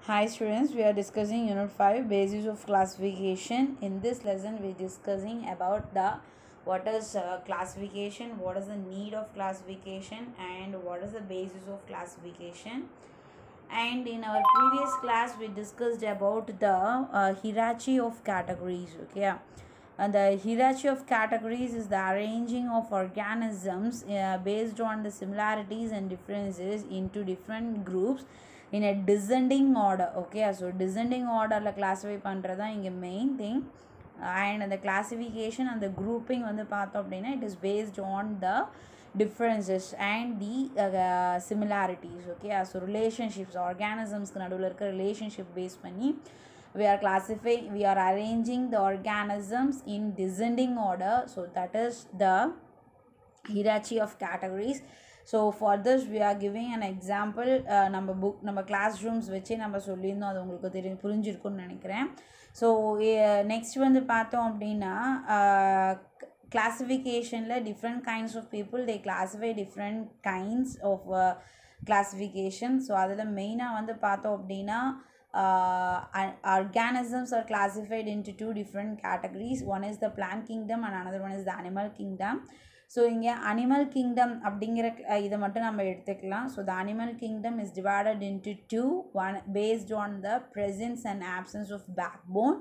Hi students, we are discussing Unit 5 Basis of Classification. In this lesson, we are discussing about the what is classification, what is the need of classification, and what is the basis of classification. And in our previous class, we discussed about the hierarchy of categories. Okay, and the hierarchy of categories is the arranging of organisms based on the similarities and differences into different groups in a descending order. Okay, so descending order la classify பண்றதா இங்க main thing. And the classification and the grouping வந்து பார்த்தோம் அப்படின்னா it is based on the differences and the similarities. Okay, so relationships organisms நடுவுல இருக்க relationship base பண்ணி we are classifying, we are arranging the organisms in descending order. So that is the hierarchy of categories. So for this we are giving an example. நம்ம book நம்ம classrooms வச்சு நம்ம சொல்லியிருந்தோம், அது உங்களுக்கு புரிஞ்சிருக்கும்னு நினைக்கிறேன். ஸோ நெக்ஸ்ட் வந்து பார்த்தோம் அப்படின்னா கிளாஸிஃபிகேஷனில் different kinds of people they classify different kinds of classification. So அதில் மெயினாக வந்து பார்த்தோம் அப்படின்னா organisms are classified into two different categories. One is the plant kingdom and another one is the animal kingdom. So இங்கே animal kingdom அப்படிங்கிற இதை மட்டும் நம்ம எடுத்துக்கலாம். So the animal kingdom is divided into two. One based on the presence and absence of backbone.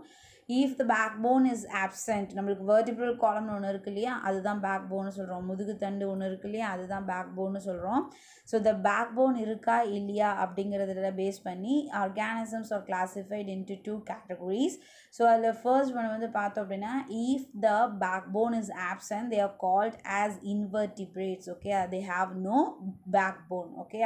If the backbone is absent, நம்மளுக்கு vertebral காலம்னு ஒன்று இருக்கு இல்லையா, அதுதான் பேக் போன்னு சொல்கிறோம். முதுகுத்தண்டு ஒன்று இருக்கு இல்லையா, அதுதான் பேக் போன்னு சொல்கிறோம். ஸோ த பேக் போன் இருக்கா இல்லையா அப்படிங்கிறதுல பேஸ் பண்ணி organisms are classified into two categories. So அதில் ஃபர்ஸ்ட் ஒன்று வந்து பார்த்தோம் அப்படின்னா if the backbone is absent they are called as invertebrates. Okay, they have no backbone. Okay,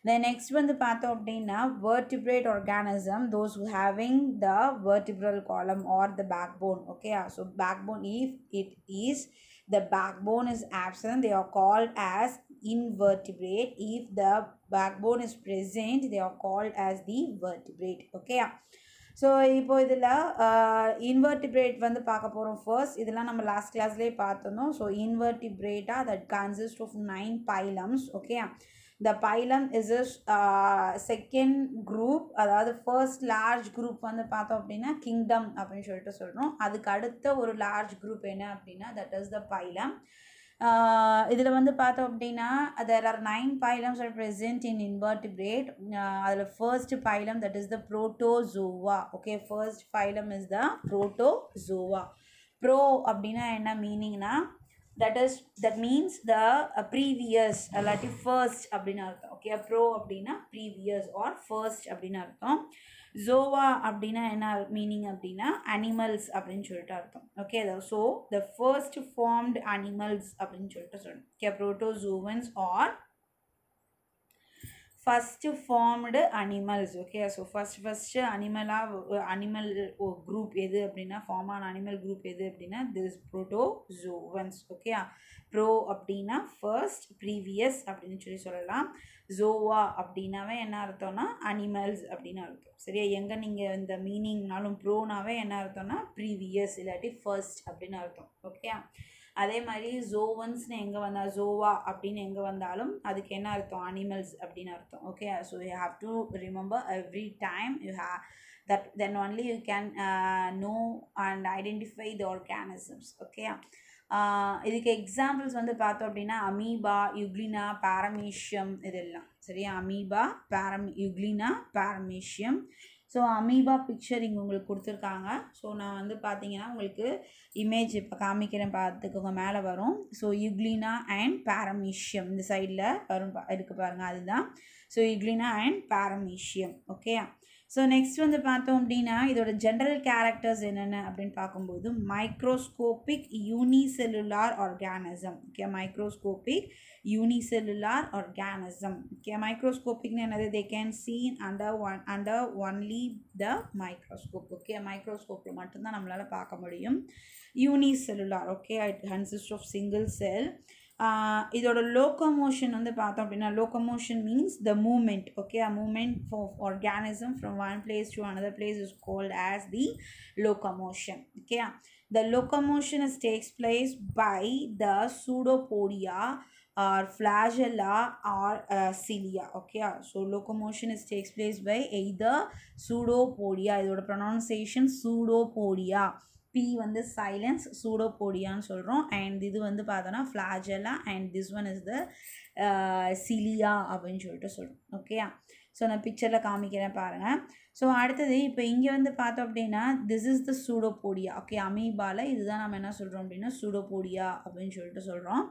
then next one the patho அப்படின்னா vertebrate organism, those who having the vertebral column or the backbone. Okay, so backbone, if it is the backbone is absent they are called as invertebrate. If the backbone is present they are called as the vertebrate. Okay, so இப்போ இதில் invertebrate வந்து பார்க்க போகிறோம் first. இதெல்லாம் நம்ம last கிளாஸ்லேயே பார்த்துருந்தோம். So இன்வெர்டிபிரேட்டாக that consist of 9 phylums. Okay, the phylum is is second group, அதாவது ஃபர்ஸ்ட் லார்ஜ் குரூப் வந்து பார்த்தோம் அப்படின்னா கிங்டம் அப்படின்னு சொல்லிட்டு சொல்கிறோம். அதுக்கு அடுத்த ஒரு லார்ஜ் குரூப் என்ன அப்படின்னா தட் இஸ் த பைலம். இதில் வந்து பார்த்தோம் அப்படின்னா there are 9 pylums are present in invertebrate. அதில் first phylum that is the protozoa. Okay, first phylum is the protozoa. Pro அப்படின்னா என்ன மீனிங்னா that means the previous இல்லாட்டி first அப்படின்னு அர்த்தம். ஓகே, ப்ரோ அப்படின்னா previous or first அப்படின்னு அர்த்தம். ஜோவா அப்படின்னா என்ன மீனிங் அப்படின்னா அனிமல்ஸ் அப்படின்னு சொல்லிட்டு அர்த்தம். Okay, so the first formed animals அப்படின்னு சொல்லிட்டு சொல்லணும். Okay, protozoans are first formed animals. Okay, so first animal group எது அப்படின்னா ஃபார்ம் ஆன அனிமல் குரூப் எது அப்படின்னா திஸ் புரோட்டோசோவன்ஸ். ஓகே, ப்ரோ அப்படின்னா ஃபர்ஸ்ட், ப்ரீவியஸ் அப்படின்னு சொல்லலாம். ஜோவா அப்படின்னாவே என்ன அர்த்தம்னா அனிமல்ஸ் அப்படின்னு அர்த்தம். சரியா, எங்கே நீங்கள் இந்த மீனிங்னாலும் ப்ரோனாவே என்ன அர்த்தம்னா ப்ரீவியஸ் இல்லாட்டி ஃபர்ஸ்ட் அப்படின்னு அர்த்தம். ஓகே, அதே மாதிரி ஜோவன்ஸ்னு எங்கே வந்தால் ஜோவா அப்படின்னு எங்கே வந்தாலும் அதுக்கு என்ன அர்த்தம் அனிமல்ஸ் அப்படின்னு அர்த்தம். Okay, so you have to remember every time you have that, then only you can know and identify the organisms. Okay, இதுக்கு எக்ஸாம்பிள்ஸ் வந்து பார்த்தோம் அப்படின்னா அமீபா, யுக்ளினா, பாரமீஷியம் இதெல்லாம். சரியா, amoeba, euglena, paramecium. So amoeba picture இங்கே உங்களுக்கு கொடுத்துருக்காங்க. So நான் வந்து பார்த்தீங்கன்னா உங்களுக்கு இமேஜ் இப்போ காமிக்கிறேன், பார்த்துக்கோங்க, மேலே வரும். ஸோ யுக்ளினா அண்ட் பாரமீஷியம் இந்த சைடில் வரும், இருக்குது பாருங்கள், அதுதான். So euglena and paramecium. Okay, so next வந்து பார்த்தோம் அப்படின்னா இதோட ஜென்ரல் கேரக்டர்ஸ் என்னென்ன அப்படின்னு பார்க்கும்போது microscopic unicellular organism. Okay, microscopic unicellular organism. Okay, மைக்ரோஸ்கோபிக்னு என்னது, they can seen under only the microscope. Okay, மைக்ரோஸ்கோப்பில் மட்டும்தான் நம்மளால் பார்க்க முடியும். Unicellular. Okay, it consist of single cell. இதோட லோக்கோமோஷன் வந்து பார்த்தோம் அப்படின்னா locomotion means the movement. Okay, a movement of organism from one place to another place is called as the locomotion. Okay, the locomotion takes place by the pseudopodia or flagella or cilia. Okay, so locomotion takes place by either pseudopodia. இதோட pronunciation pseudopodia. P வந்து silence, pseudopodia சொல்றோம். And இது வந்து பார்த்தோன்னா flagella, and this one is the cilia அப்படின்னு சொல்லிட்டு சொல்றோம். Okay, so நான் பிக்சரில் காமிக்கிறேன் பாருங்கள். ஸோ அடுத்தது இப்போ இங்கே வந்து பார்த்தோம் அப்படின்னா this is the pseudopodia. Okay, அமீபால இதுதான் நம்ம என்ன சொல்கிறோம் அப்படின்னா சூடோபோடியா அப்படின்னு சொல்லிட்டு சொல்கிறோம்.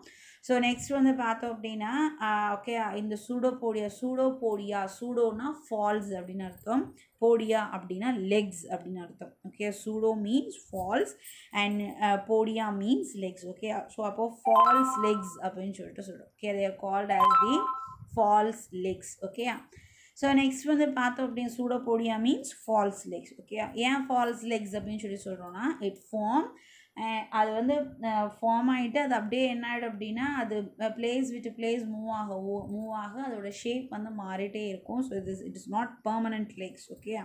ஸோ நெக்ஸ்ட் வந்து பார்த்தோம் அப்படின்னா ஓகே, இந்த சூடோபோடியா சூடோனா ஃபால்ஸ் அப்படின்னு அர்த்தம், போடியா அப்படின்னா லெக்ஸ் அப்படின்னு அர்த்தம். Okay, pseudo means false and podia means legs. Okay, so அப்போ ஃபால்ஸ் லெக்ஸ் அப்படின்னு சொல்லிட்டு சொல்கிறோம். Okay, they are called as the false legs. Okay, so next வந்து பார்த்தோம் அப்படின்னு pseudopodia means false legs. Okay, ஏன் ஃபால்ஸ் லெக்ஸ் அப்படின்னு சொல்லி சொல்கிறோன்னா இட் ஃபார்ம், அது வந்து ஃபார்ம் ஆகிட்டு அது அப்படியே என்ன ஆகிடும் அப்படின்னா அது பிளேஸ் விட்டு பிளேஸ் மூவ் ஆக அதோட ஷேப் வந்து மாறிட்டே இருக்கும். So it is not permanent legs. Okay,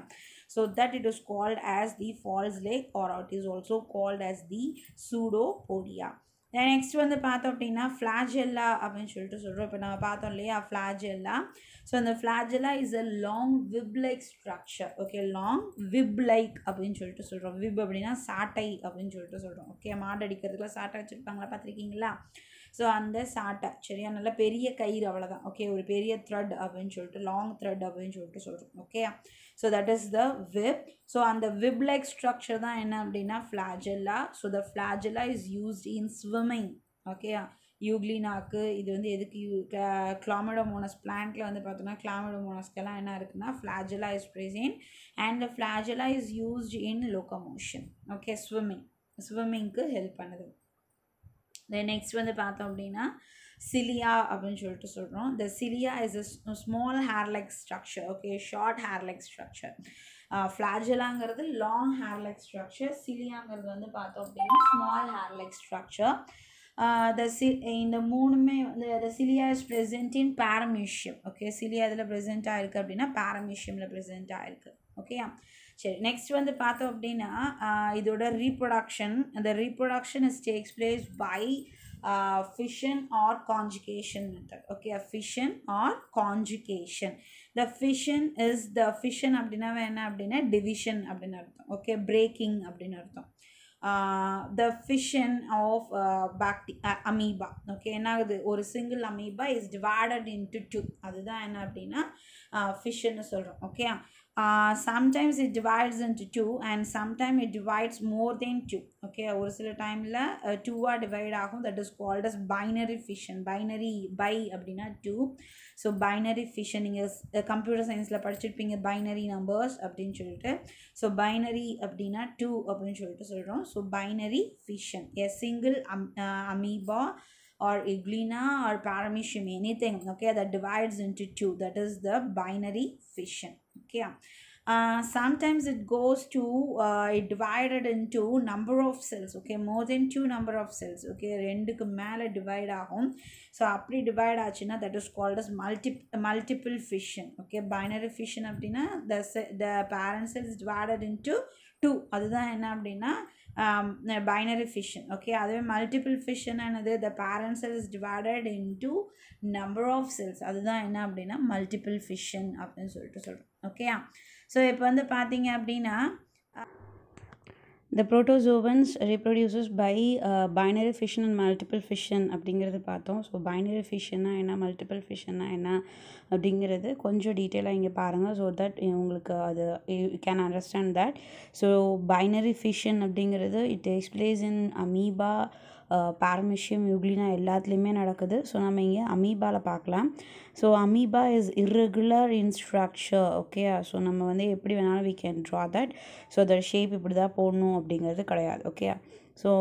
so that it is called as the false leg or it is also called as the pseudopodia. Next வந்து பார்த்தோம் அப்படின்னா ஃப்ளாஜெல்லா அப்படின்னு சொல்லிட்டு சொல்கிறோம். இப்போ நம்ம பார்த்தோம் இல்லையா ஃப்ளாஜெல்லா. ஸோ அந்த flagella is a long whip like structure. Okay, long whip like அப்படின்னு சொல்லிட்டு சொல்கிறோம். விப் அப்படின்னா சாட்டை அப்படின்னு சொல்லிட்டு சொல்கிறோம். ஓகே, மாடு அடிக்கிறதுக்குலாம் சாட்டை வச்சுருப்பாங்களா, பார்த்துருக்கீங்களா? ஸோ அந்த சாட்டை சரியா நல்ல பெரிய கயிறு, அவ்வளோதான். ஓகே, ஒரு பெரிய த்ரெட் அப்படின்னு சொல்லிட்டு லாங் த்ரெட் அப்படின்னு சொல்லிட்டு சொல்கிறோம். Okay, so that is the whip. So அந்த விப் லைக் ஸ்ட்ரக்சர் தான் என்ன அப்படின்னா flagella. So the flagella is used in swimming. Okay, யூக்ளினாக்கு இது வந்து எதுக்கு கிளாமிடோமோனஸ் பிளான்ட்டில் வந்து பார்த்தோன்னா கிளாமிடோமோனஸ்க்கெல்லாம் என்ன இருக்குன்னா flagella is present and the flagella is used in locomotion. Okay, ஸ்விம்மிங்க்கு ஹெல்ப் பண்ணுது. தென் நெக்ஸ்ட் வந்து பார்த்தோம் அப்படின்னா சிலியா அப்படின்னு சொல்லிட்டு சொல்கிறோம். The cilia is a small hair like structure. Okay, short hair like structure. ஃப்ளாஜெல்லாங்கிறது லாங் ஹேர் லைக் ஸ்ட்ரக்சர், சிலியாங்கிறது வந்து பார்த்தோம் அப்படின்னா ஸ்மால் ஹேர் லைக் ஸ்ட்ரக்சர். இந்த மூணுமே வந்து the cilia is present in paramecium. Okay, cilia இதில் ப்ரெசென்ட் ஆகிருக்கு அப்படின்னா பாரமீஷியமில் ப்ரெசென்ட் ஆகிருக்கு. ஓகேயா, சரி. நெக்ஸ்ட் வந்து பார்த்தோம் அப்படின்னா இதோட ரீப்ரொடக்ஷன், அந்த reproduction is takes place by fission or conjugation method. Okay, a fission or conjugation. The fission அப்படின்னா என்ன அப்படின்னா division அப்படின்னு அர்த்தம். ஓகே, breaking அப்படின்னு அர்த்தம். The fission of amoeba. Okay, என்ன ஆகுது, ஒரு single amoeba is divided into two, அதுதான் என்ன அப்படின்னா ஃபிஷ்ன்னு சொல்கிறோம். Okay, sometimes it divides into two and sometimes it divides more than two. Okay, ஒரு சில டைமில் டூவாக டிவைட் ஆகும். That is called as binary fission. Binary bi அப்படின்னா டூ. ஸோ பைனரி ஃபிஷன் நீங்கள் கம்ப்யூட்டர் சயின்ஸில் படிச்சிருப்பீங்க பைனரி நம்பர்ஸ் அப்படின்னு சொல்லிட்டு. ஸோ பைனரி அப்படின்னா டூ அப்படின்னு சொல்லிட்டு சொல்கிறோம். So binary fission, a single amoeba or Euglena or Paramecium, anything, okay, that divides into two, that is the binary fission. Okay, sometimes it goes to it divided into number of cells. Okay, more than two number of cells. Okay, ரெண்டுக்கு மேலே divide ஆகும். So அப்படி divide ஆச்சுன்னா that is called as multiple fission. Okay, binary fission அப்படின்னா the parent cell is divided into two, அதுதான் என்ன அப்படின்னா binary fission. Okay, அதுவே multiple fission ஆனது the parent cell is divided into number of cells, அதுதான் என்ன அப்படின்னா multiple fission அப்படின்னு சொல்லிட்டு சொல்கிறோம். ஓகேயா, ஸோ இப்போ வந்து பார்த்தீங்க அப்படின்னா the protozoans reproduces by binary fission and multiple fission அப்படிங்கிறது பார்த்தோம். ஸோ binary fissionனா என்ன, multiple fissionனா என்ன அப்படிங்கிறது கொஞ்சம் டீட்டெயிலாக இங்கே பாருங்கள். ஸோ தட் உங்களுக்கு அது you can understand that. So binary fission அப்படிங்கிறது it takes place in amoeba, paramecium, euglena எல்லாத்துலேயுமே நடக்குது. ஸோ நம்ம இங்கே அமீபாவில் பார்க்கலாம். So amoeba is irregular in structure. Okay, so நம்ம வந்து எப்படி வேணாலும் we can draw that. So அதோட ஷேப் இப்படி தான் போடணும் அப்படிங்கிறது கிடையாது. Okay, so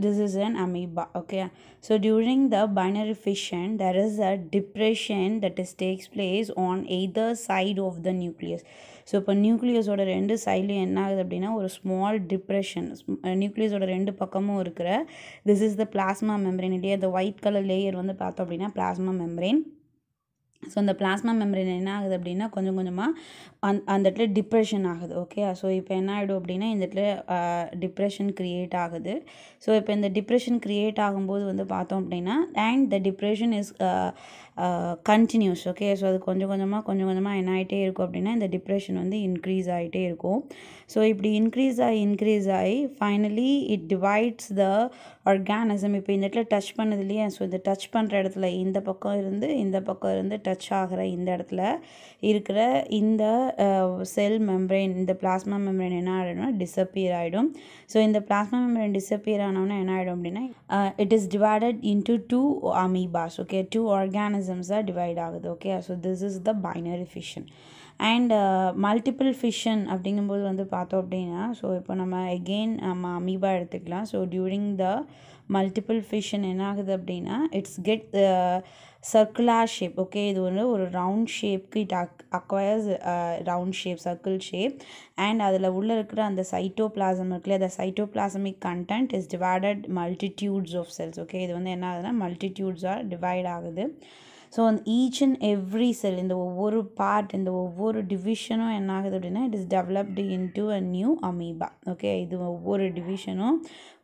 this is an amoeba. Okay, so during the binary fission there is a depression that takes place on either side of the nucleus. So இப்போ நியூக்ளியஸோட ரெண்டு சைட்லையும் என்ன ஆகுது அப்படின்னா ஒரு ஸ்மால் டிப்ரெஷன், நியூக்ளியஸோட ரெண்டு பக்கமும் இருக்கிற this is the plasma membrane இல்லையா, இந்த ஒயிட் கலர் லேயர் வந்து பார்த்தோம் அப்படின்னா பிளாஸ்மா மெம்பரேன். ஸோ அந்த பிளாஸ்மா மெம்பரேன் என்ன ஆகுது அப்படின்னா கொஞ்சம் கொஞ்சமாக அந்த இடத்துல டிப்ரெஷன் ஆகுது. ஓகே, ஸோ இப்போ என்ன ஆகிடும் அப்படின்னா இந்த இடத்துல டிப்ரெஷன் க்ரியேட் ஆகுது. ஸோ இப்போ இந்த டிப்ரெஷன் க்ரியேட் ஆகும்போது வந்து பார்த்தோம் அப்படின்னா and the depression is continuous. Okay, so அது கொஞ்சம் கொஞ்சமாக என்ன ஆகிட்டே இருக்கும் அப்படின்னா இந்த டிப்ரெஷன் வந்து இன்க்ரீஸ் ஆகிட்டே இருக்கும். ஸோ இப்படி இன்க்ரீஸ் ஆகி finally it divides the organism. இப்போ இந்த இடத்துல டச் பண்ணது இல்லையா, ஸோ இந்த டச் பண்ணுற இடத்துல இந்த பக்கம் இருந்து டச் ஆகிற இந்த இடத்துல இருக்கிற இந்த செல் மெம்பரேன், இந்த பிளாஸ்மா மெம்பரேன் என்ன ஆகிடும்னா டிஸப்பியர் ஆகிடும். ஸோ இந்த பிளாஸ்மா மெம்பரேன் டிஸப்பியர் ஆனோன்னா என்ன ஆகிடும் அப்படின்னா it is divided into 2 amoebas. Okay, 2 ஆர்கானிசம்ஸாக டிவைட் ஆகுது. Okay, so this is the binary fission. And multiple fission அப்படிங்கும்போது வந்து பார்த்தோம் அப்படின்னா ஸோ இப்போ நம்ம எகெயின் நம்ம அமீபா எடுத்துக்கலாம். So during the multiple fission என்ன ஆகுது அப்படின்னா it's get circular shape. Okay, இது வந்து ஒரு ரவுண்ட் ஷேப்க்கு it acquires round shape, circle shape. And அதில் உள்ளே இருக்கிற அந்த சைட்டோபிளாசம் இருக்குல்ல, அந்த cytoplasmic content is divided multitudes of cells. Okay, இது வந்து என்ன ஆகுதுன்னா மல்டிடியூட்ஸாக டிவைட் ஆகுது. ஸோ அந்த ஈச் அண்ட் எவ்ரி செல், இந்த ஒவ்வொரு பார்ட், இந்த ஒவ்வொரு டிவிஷனும் என்ன ஆகுது அப்படின்னா it is developed into a new amoeba. Okay, இது ஒவ்வொரு டிவிஷனும்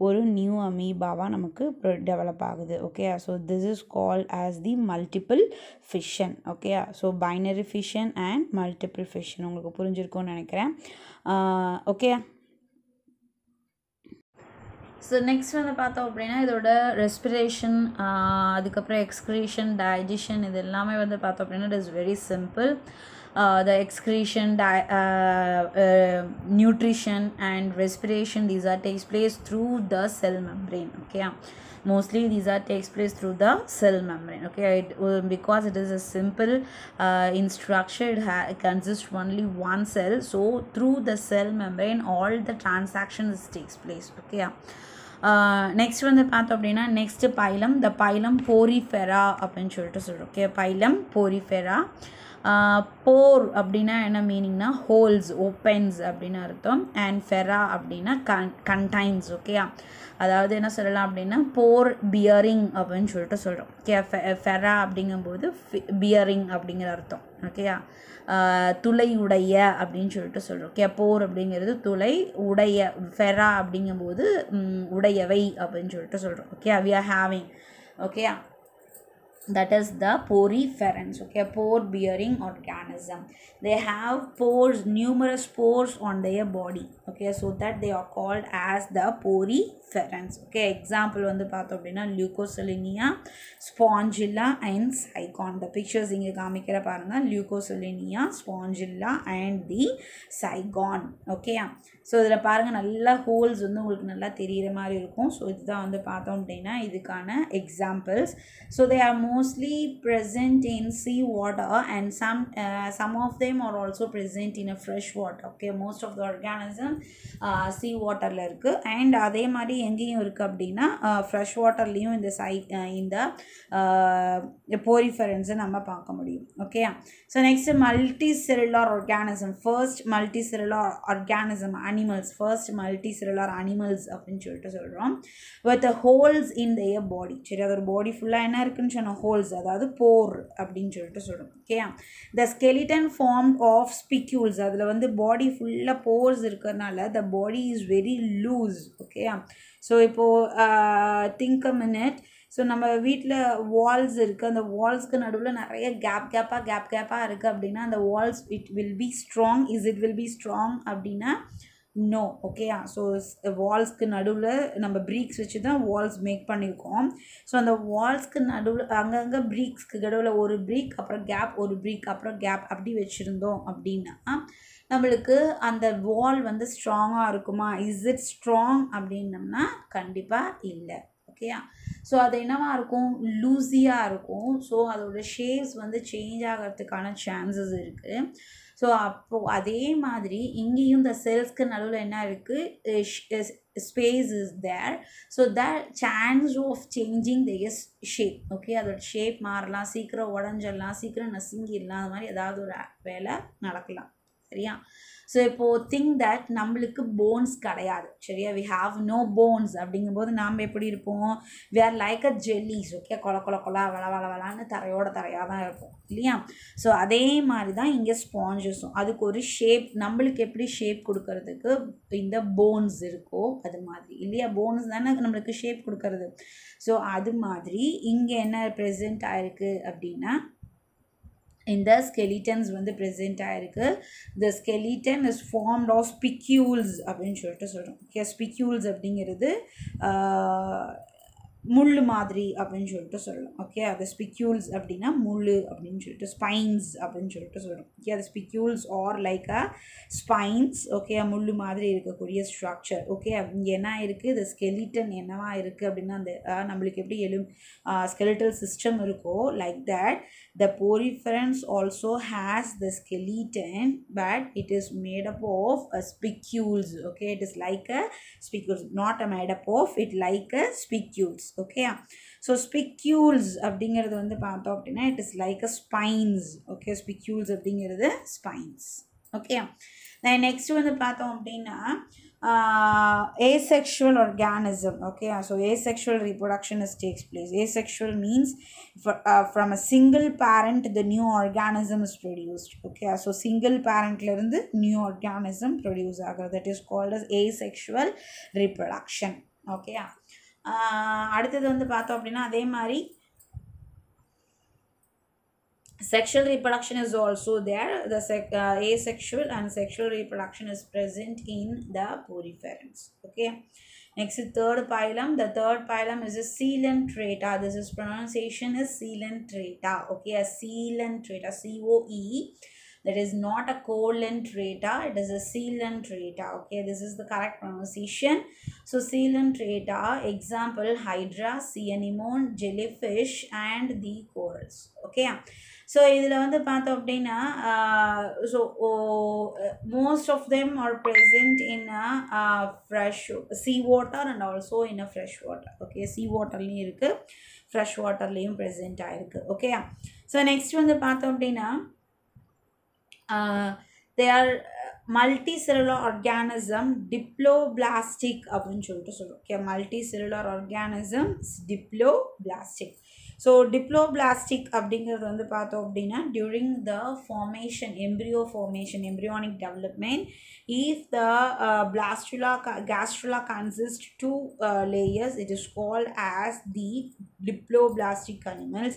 ஒரு நியூ அமீபாவாக நமக்கு டெவலப் ஆகுது. Okay, so this is called as the multiple fission. Okay, so binary fission and multiple fission உங்களுக்கு புரிஞ்சிருக்கும்னு நினைக்கிறேன். ஓகே, ஸோ நெக்ஸ்ட் வந்து பார்த்தோம் அப்படின்னா இதோட ரெஸ்பிரேஷன், அதுக்கப்புறம் எக்ஸ்க்ரீஷன், டைஜஷன், இது எல்லாமே வந்து பார்த்தோம் அப்படின்னா it is very simple. The excretion, nutrition and respiration, these are takes place through the cell membrane. Okay, mostly these are takes place through the cell membrane. Okay, because it is a simple in structure, it consists only one cell, so through the cell membrane all the transactions takes place. Okay, next வந்து பார்த்தோம் அப்படின்னா next phylum, த phylum Porifera அப்படின்னு சொல்லிட்டு சொல்கிறோம். Okay, phylum Porifera. போர் அப்படின்னா என்ன மீனிங்னா holes, opens அப்படின்னு அர்த்தம். அண்ட் ஃபெரா அப்படின்னா கண்டைன்ஸ். ஓகே, அதாவது என்ன சொல்லலாம் அப்படின்னா போர் பியரிங் அப்படின்னு சொல்லிட்டு சொல்கிறோம். ஓகே, ஃபெரா அப்படிங்கும்போது பியரிங் அப்படிங்கிற அர்த்தம். ஓகேயா, துளை உடைய அப்படின்னு சொல்லிட்டு சொல்கிறோம். ஓகே, போர் அப்படிங்கிறது துளை, உடைய ஃபெரா அப்படிங்கும்போது உடையவை அப்படின்னு சொல்லிட்டு சொல்கிறோம். Okay, we are having. Okay, that is the poriferans. Okay, pore bearing organism. They have pores, numerous pores on their body. Okay, so that they are called as the poriferans. Okay, example வந்து பார்த்தோம் அப்படின்னா Leucoselinia, Spongilla and Saigon. The pictures இங்கே காமிக்கிற பாருங்க, Leucoselinia, Spongilla and the Saigon. Okay, so இதில் பாருங்கள் நல்லா holes வந்து உங்களுக்கு நல்லா தெரிகிற மாதிரி இருக்கும். ஸோ இதுதான் வந்து பார்த்தோம் அப்படின்னா இதுக்கான examples. So they are mostly present in sea water and some of them are also present in a fresh water. Okay, most of the organism sea waterல இருக்குது. அண்ட் அதே மாதிரி எங்கேயும் இருக்குது அப்படின்னா ஃப்ரெஷ் வாட்டர்லேயும் இந்த போரிஃபெரன்ஸை நம்ம பார்க்க முடியும். Okay, so next multi cellular organism. First multi cellular organism animals, first multi cellular animals அப்படின்னு சொல்லிட்டு சொல்கிறோம். வித் ஹோல்ஸ் இன் their பாடி. சரி, அது ஒரு பாடி ஃபுல்லாக என்ன இருக்குன்னு சொன்ன ஹோல்ஸ், அதாவது போர் அப்படின்னு சொல்லிட்டு சொல்கிறோம். Okay, the skeleton form of spicules, அதில் வந்து பாடி ஃபுல்லாக போர்ஸ் இருக்கிறதுனால the body is very loose. Okay, so இப்போது திங்க் அ மினிட். ஸோ நம்ம வீட்டில் வால்ஸ் இருக்குது, அந்த வால்ஸ்க்கு நடுவில் நிறைய கேப்பாக இருக்குது அப்படின்னா அந்த walls it will be strong. It will be strong அப்படின்னா நோ. ஓகே, ஸோ வால்ஸ்க்கு நடுவில் நம்ம ப்ரீக்ஸ் வச்சு தான் வால்ஸ் மேக் பண்ணியிருக்கோம். ஸோ அந்த வால்ஸ்க்கு நடுவில் அங்கங்கே ப்ரீக்ஸ்க்கு நடுவில் ஒரு ப்ரீக் அப்புறம் கேப், ஒரு ப்ரீக் அப்புறம் கேப் அப்படி வச்சுருந்தோம் அப்படின்னா நம்மளுக்கு அந்த வால் வந்து ஸ்ட்ராங்காக இருக்குமா? இஸ் இட் ஸ்ட்ராங் அப்படின்னம்னா கண்டிப்பாக இல்லை. ஓகே, ஸோ அது என்னவாக இருக்கும்? லூஸியாக இருக்கும். ஸோ அதோட ஷேப்ஸ் வந்து சேஞ்ச் ஆகிறதுக்கான சான்சஸ் இருக்குது. ஸோ அப்போது அதே மாதிரி இங்கேயும் இந்த செல்ஸ்க்கு நடுவில் என்ன இருக்குது? Space is there. So that chance of changing their shape. Okay, அதோட ஷேப் மாறலாம், சீக்கிரம் உடஞ்சிடலாம், சீக்கிரம் நசுங்கிடலாம், அது மாதிரி ஏதாவது ஒரு வேலை நடக்கலாம். சரியா? ஸோ இப்போது திங்க் தட் நம்மளுக்கு போன்ஸ் கிடையாது, சரியா? வி ஹாவ் நோ போன்ஸ் அப்படிங்கும்போது நாம் எப்படி இருப்போம்? We are like a jellies, okay? கொல வளன்னு தரையாக தான் இருப்போம் இல்லையா? ஸோ அதே மாதிரி தான் இங்கே ஸ்பாஞ்சஸும். அதுக்கு ஒரு ஷேப், நம்மளுக்கு எப்படி ஷேப் கொடுக்கறதுக்கு இந்த போன்ஸ் இருக்கோ அது மாதிரி இல்லையா? போன்ஸ் தானே நம்மளுக்கு ஷேப் கொடுக்கறது. ஸோ அது மாதிரி இங்கே என்ன ப்ரெசென்ட் ஆயிருக்கு அப்படின்னா இந்த ஸ்கெலிட்டன்ஸ் வந்து ப்ரெசென்ட் ஆகிருக்கு. The skeleton is formed of spicules அப்படின்னு சொல்லிட்டு சொல்கிறோம். ஓகே, ஸ்பிக்யூல்ஸ் அப்படிங்கிறது முள் மாதிரி அப்படின்னு சொல்லிட்டு சொல்லலாம். ஓகே, அது ஸ்பிக்யூல்ஸ் அப்படின்னா முள் அப்படின்னு சொல்லிட்டு, ஸ்பைன்ஸ் அப்படின்னு சொல்லிட்டு சொல்கிறோம். ஓகே, அது spicules are like a spines. Okay, முள் மாதிரி இருக்கக்கூடிய ஸ்ட்ரக்சர். ஓகே, இங்கே என்ன இருக்குது, இந்த ஸ்கெலிட்டன் என்னவா இருக்குது அப்படின்னா அந்த நம்மளுக்கு எப்படி skeletal system இருக்கோ, like that the poriferans also has the skeleton, but it is made up of spicules. Okay, it is like a spicules, not a made up of it, like a spicules. Okay, so spicules அப்படிங்கிறது வந்து பார்த்தோம் அப்படின்னா it is like a spines. Okay, spicules அப்படிங்கிறது spines. Okay, then next வந்து பார்த்தோம் அப்படின்னா asexual organism. Okay, so asexual reproduction takes place. Asexual means from a single parent the new organism is produced. Okay, so single parent la irundhu new organism produce agra, that is called as asexual reproduction. Okay, அடுத்தது வந்து பார்த்தோம் அப்படின்னா அதே மாதிரி sexual reproduction is also there. The asexual and sexual reproduction is present in the poriferans. Okay, next third phylum. The third phylum is a Coelenterata. This is pronunciation is Coelenterata. Okay, a Coelenterata, COE. That is not a Coelenterata, it is a Coelenterata. Okay, this is the correct pronunciation. So Coelenterata, example hydra, sea anemone, jellyfish and the corals. Okay, so இதில் வந்து பார்த்தோம் அப்படின்னா so most of them are present in a fresh sea water and also in a fresh water. Okay, sea waterலையும் இருக்குது, fresh waterலையும் present ஆயிருக்கு. Okay, so next வந்து பார்த்தோம் அப்படின்னா they are multicellular organism, diploblastic அப்படின்னு சொல்லிட்டு சொல்லுவோம். Okay, multicellular organism, diploblastic. So diploblastic அப்படிங்கிறது வந்து பார்த்தோம் அப்படின்னா during the formation, embryo formation, embryonic development, if the gastrula consists two layers, it is called as the diploblastic animals.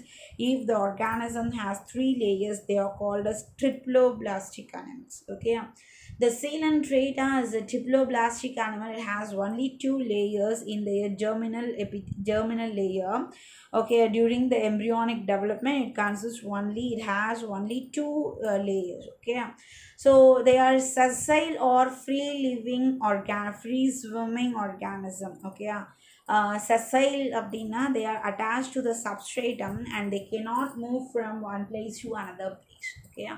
If the organism has three layers, they are called as triploblastic animals. Okay, the Coelenterata is a triploblastic animal. It has only two layers in the germinal layer. Okay, during the embryonic development it has only two layers. Okay, so they are sessile or free swimming organism. Okay, sessile abdina, they are attached to the substratum and they cannot move from one place to another place. Okay,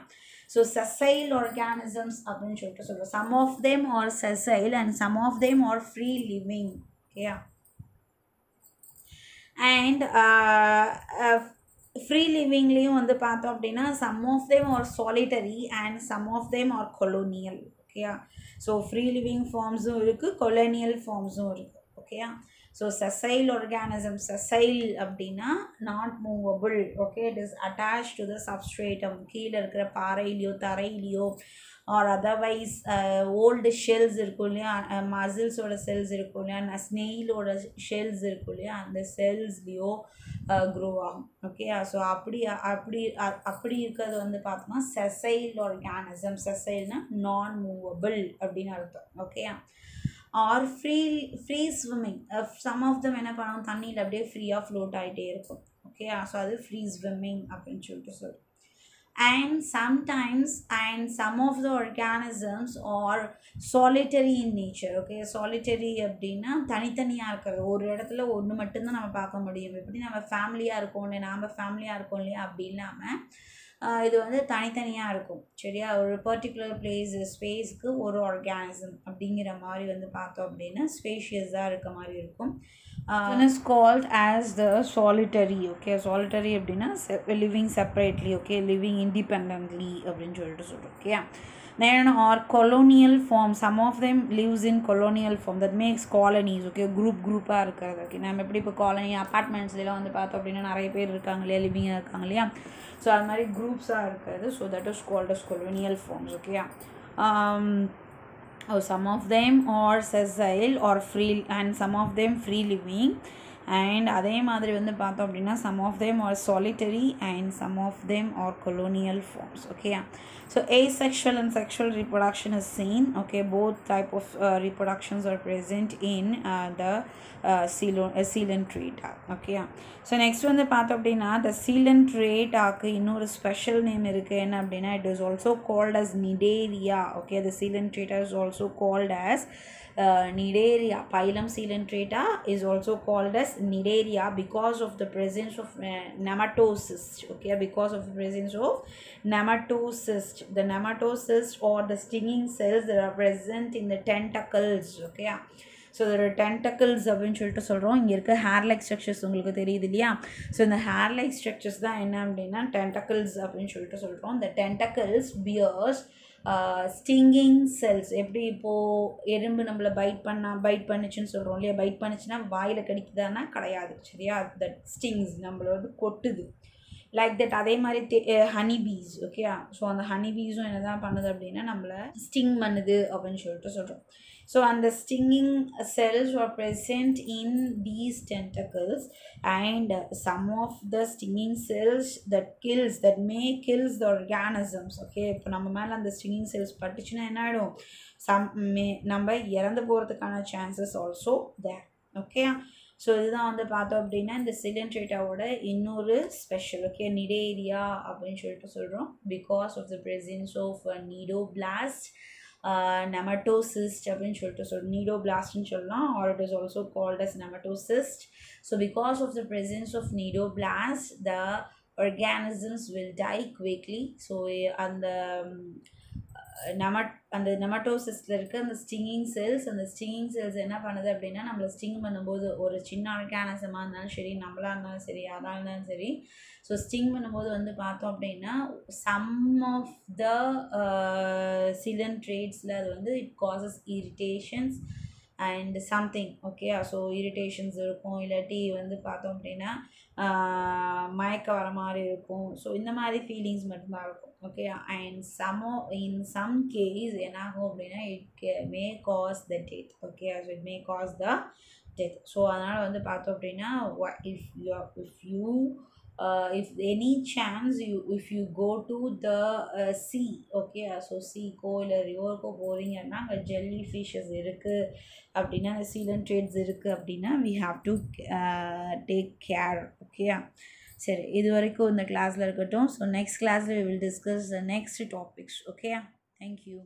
so sessile organisms abdin solittu solra, some of them are sessile and some of them are free living. Okay, and free livingலையும் வந்து பார்த்தோம் அப்படின்னா some of them are solitary and some of them are colonial. Okay, so free living formஸும் இருக்குது, colonial formஸும் இருக்குது. Okay, so sessile organism, sessile அப்படின்னா not movable. Okay, it is attached to the substratum, கீழே இருக்கிற பாறையிலையோ தரையிலையோ or otherwise old shells இருக்கும் இல்லையா, மசில்ஸோட cells இருக்கும் இல்லையா, ஸ்னெயிலோட shells இருக்கும் இல்லையா, அந்த செல்ஸ்லேயோ க்ரோ ஆகும். ஓகே, ஸோ அப்படி இருக்கிறது வந்து பார்த்தோம்னா செசைல் ஆர்கானிசம். செசைல்னா நான் மூவபிள் அப்படின்னு அர்த்தம். Okay, or free swimming, some of them என்ன பண்ணுவோம், தண்ணியில் அப்படியே ஃப்ரீயாக ஃப்ளோட் ஆகிட்டே இருக்கும். ஓகே, ஸோ அது ஃப்ரீ ஸ்விம்மிங் அப்படின்னு சொல்லிட்டு சொல்லுவோம். And sometimes some of the organisms are solitary in nature. Okay, solitary அப்படின்னா தனித்தனியாக இருக்கிறது, ஒரு இடத்துல ஒன்று மட்டும்தான் நம்ம பார்க்க முடியும். எப்படி நம்ம ஃபேமிலியாக இருக்கோம் இல்லையா, நாம் ஃபேமிலியாக இருக்கோம் இல்லையா, அப்படி இல்லாமல் இது வந்து தனித்தனியாக இருக்கும். சரியா, ஒரு பர்டிகுலர் ஸ்பேஸ்க்கு ஒரு ஆர்கானிசம் அப்படிங்கிற மாதிரி வந்து பார்த்தோம் அப்படின்னா ஸ்பேஷியஸாக இருக்க மாதிரி இருக்கும். is called as the solitary. Okay, solitary அப்படின்னா living separately. Okay, living independently அப்படின்னு சொல்லிட்டு சொல்கிறோம். Okay, then or colonial form, some of them lives in colonial form, that makes colonies. Okay, group-ஆ இருக்கிறது. ஓகே, நம்ம எப்படி இப்போ காலனி அப்பார்ட்மெண்ட்ஸ்லாம் வந்து பார்த்தோம் அப்படின்னா நிறைய பேர் இருக்காங்க இல்லையா, லிவிங்காக இருக்காங்க இல்லையா, ஸோ அது மாதிரி குரூப்ஸாக இருக்கிறது. So that is called as colonial forms. Okay, some of them are sessile or free, and some of them free living. And அதே மாதிரி வந்து பார்த்தோம் அப்படின்னா some of them are solitary and some of them are colonial forms. Okay, so asexual and sexual reproduction is seen. Okay, both type of reproductions are present in the coelenterata. Okay, so next வந்து பார்த்தோம் அப்படின்னா the coelenterata இன்னொரு special name இருக்குது. என்ன அப்படின்னா it is also called as Cnidaria. Okay, the coelenterata is also called as Cnidaria. Phylum Coelenterata is also called as Cnidaria because of the presence of nematocyst. Okay, because of the presence of nematocyst. The nematocyst or the stinging cells that are present in the tentacles. Okay, so இதோட tentacles அப்படின்னு சொல்லிட்டு சொல்கிறோம். இங்கே இருக்க hair like structures உங்களுக்கு தெரியுது இல்லையா, so இந்த ஹேர் லைக் ஸ்ட்ரக்சர்ஸ் தான் என்ன அப்படின்னா டென்டக்கிள்ஸ் அப்படின்னு சொல்லிட்டு சொல்கிறோம். இந்த டென்டக்கிள்ஸ் பியர்ஸ் ஸ்டிங்கிங் செல்ஸ். எப்படி இப்போது எறும்பு நம்மளை பைட் பண்ணிச்சுன்னு சொல்கிறோம் இல்லையா, பைட் பண்ணிச்சுன்னா வாயில் கடிக்குதானா கிடையாது, சரியா, தட் ஸ்டிங்ஸ் நம்மளோட கொட்டுது லைக் தட். அதே மாதிரி ஹனி பீஸ். ஓகே, ஸோ அந்த ஹனி பீஸும் என்ன தான் பண்ணுது அப்படின்னா நம்மளை ஸ்டிங் பண்ணுது அப்படின்னு சொல்லிட்டு சொல்கிறோம். So and the stinging cells were present in these tentacles, and some of the stinging cells that may kills the organisms. Okay, இப்போ நம்ம மேலே அந்த stinging cells பட்டுச்சுன்னா என்ன ஆகிடும், நம்ம இறந்து போகிறதுக்கான சான்சஸ் ஆல்சோ தேர். ஓகே, ஸோ இதுதான் வந்து பார்த்தோம் அப்படின்னா இந்த coelenterataவோட இன்னொரு ஸ்பெஷல். ஓகே, Cnidaria அப்படின்னு சொல்லிட்டு சொல்கிறோம் because of the presence of nidoblast, nematocyst அப்படின்னு சொல்லிட்டு nidoblastன்னு சொல்லலாம், or it is also called as nematocyst. So because of the presence of nidoblast, the organisms will die quickly. So அந்த நெமட்டோசிஸ்டில் இருக்க அந்த ஸ்டிங்கிங் செல்ஸ் என்ன பண்ணுது அப்படின்னா நம்மளை ஸ்டிங் பண்ணும்போது, ஒரு சின்ன ஆர்கானிசமாக இருந்தாலும் சரி, நம்மளாக இருந்தாலும் சரி, யாராக இருந்தாலும் சரி, ஸோ ஸ்டிங் பண்ணும்போது வந்து பார்த்தோம் அப்படின்னா சம் ஆஃப் த coelentrates அது வந்து it causes irritations and something. Okay, so irritations இருக்கும், இல்லாட்டி வந்து பார்த்தோம் அப்படின்னா மயக்க வர மாதிரி இருக்கும். ஸோ இந்த மாதிரி ஃபீலிங்ஸ் மட்டும்தான் இருக்கும். Okay, and in some case என்ன ஆகும் அப்படின்னா it may cause the death. Okay, so it may cause the death. So அதனால் வந்து பார்த்தோம் அப்படின்னா if any chance if you go to the sea, okay, so sea கோ இல்லை ரிவர்க்கோ போகிறீங்கன்னா அங்கே ஜெல்லி ஃபிஷஸ் இருக்குது அப்படின்னா, அந்த coelentrates இருக்குது அப்படின்னா we have to take care. Okay, சரி, இது வரைக்கும் இந்த கிளாஸில் இருக்கட்டும். ஸோ நெக்ஸ்ட் கிளாஸில் we will discuss the next topics. Okay, thank you.